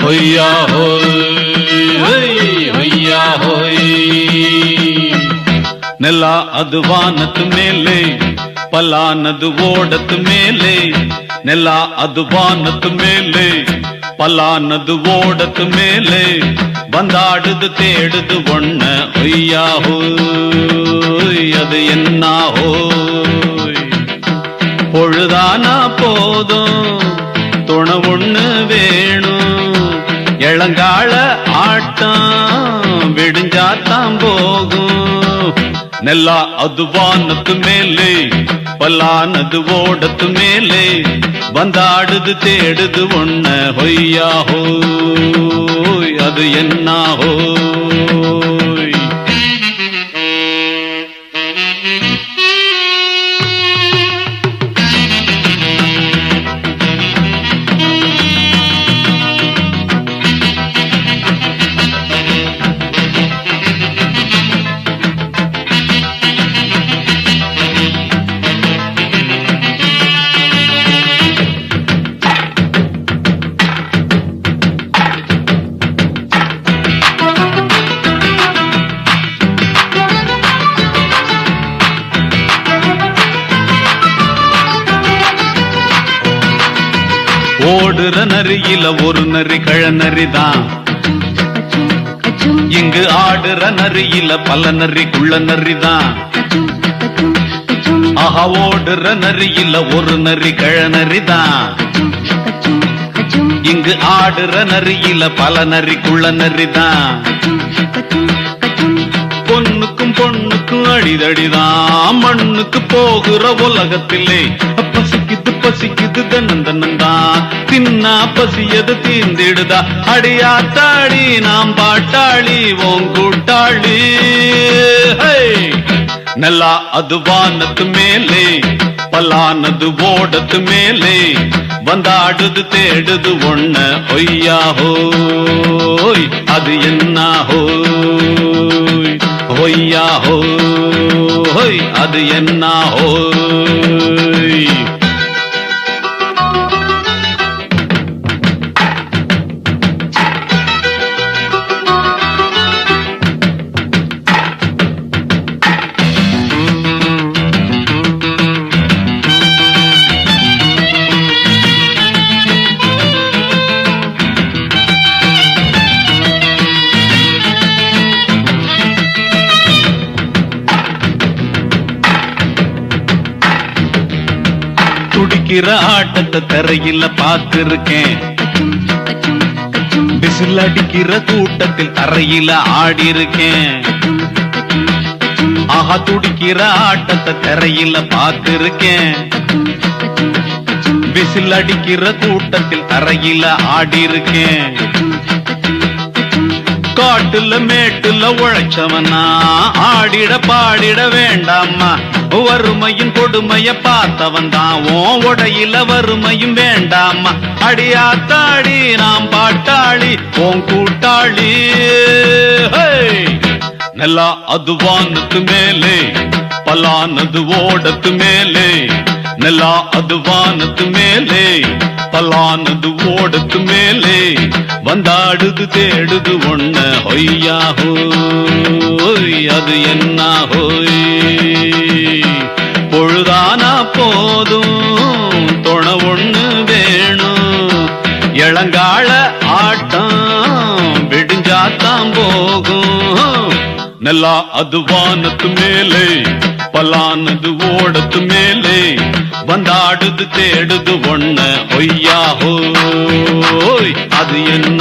ಹೊಯ್ಯಾ ಹೋಯ್ ಹೊಯ್ಯಾ ಹೋಯ್. ನೆಲ ಅದು ವಾನದ ಮೇಲೆ, ಪಲಾನದು ಓಡದ ಮೇಲೆ. ನೆಲ ಅದು ವಾನದ ಮೇಲೆ, பலானது ஓடத்து மேலே. வந்தாடுது தேடுது ஒண்ண ஒய்யா ஹோய், அது என்ன ஹோய். பொழுதானா போதும் துணை ஒண்ணு வேணும். இளங்கால ஆட்டம் விடிஞ்சாத்தான் போகும். நெல்லா அது வானத்து மேலே, பலானது ஓடத்து மேலே. வந்தாடுது தேடுது ஒண்ண ஹொய்யா ஹோய், அது என்ன ஹோய். ஓடுற நரியில ஒரு நரி கழநரிதான். இங்கு ஆடுற நரியில பல நரி குள்ள நரிதான். ஆஹா, ஓடுற நரியில ஒரு நரி கழநரிதான். இங்கு ஆடுற நரியில பல நரி குள்ள நரிதான். பொண்ணுக்கும் பொண்ணுக்கும் அடிதடிதான். மண்ணுக்கு போகிற உலகத்திலே பசிக்குது பசிக்குது தன்னந்தன்னந்தான். தின்னா பசியது தீர்ந்திடுதா. அடியாத்தாடி நாம் பாட்டாளி ஓங் கூட்டாளி. நல்லா அது வானத்து மேலே, பலானது ஓடத்து மேலே. வந்தாடுது தேடுது ஒண்ண ஒய்யா ஹோய், அது என்ன ஹோய். ஒய்யா ஹோய், அது என்ன ஹோய். துடிக்கிற ஆட்டத்தை தரையில பார்த்திருக்கேன். விசில் அடிக்கிற கூட்டத்தில் தரையில ஆடி இருக்கேன். ஆஹா, துடிக்கிற ஆட்டத்தை தரையில பார்த்திருக்கேன். விசில் அடிக்கிற கூட்டத்தில் தரையில ஆடி இருக்கேன். காட்டுல மேட்டுல உழைச்சவனா ஆடிட பாடிட வேண்டாமா. வறுமையின் கொடுமைய பார்த்தவன் தான் உன் உடையில வறுமையும் வேண்டாமா. அடியாத்தாடி நாம் பாட்டாளி உன் கூட்டாளி. நல்லா அது வானத்து மேலே, பலானது ஓடத்து மேலே. நல்லா அது வானத்து மேலே, பலானது ஓடத்து மேலே. வந்தாடுது தேடுது ஒண்ண ஹொய்யா ஹோய், அது என்ன ஹோய். பொழுதானா போதும் துணை ஒண்ணு வேணும். இளங்கால ஆட்டம் விடிஞ்சாத்தான் போகும். நல்லா அது வானத்து மேலே, பலானது ஓடத்து மேலே. வந்தாடுது தேடுது ஒண்ண ஒய்யா ஹோய், அது என்ன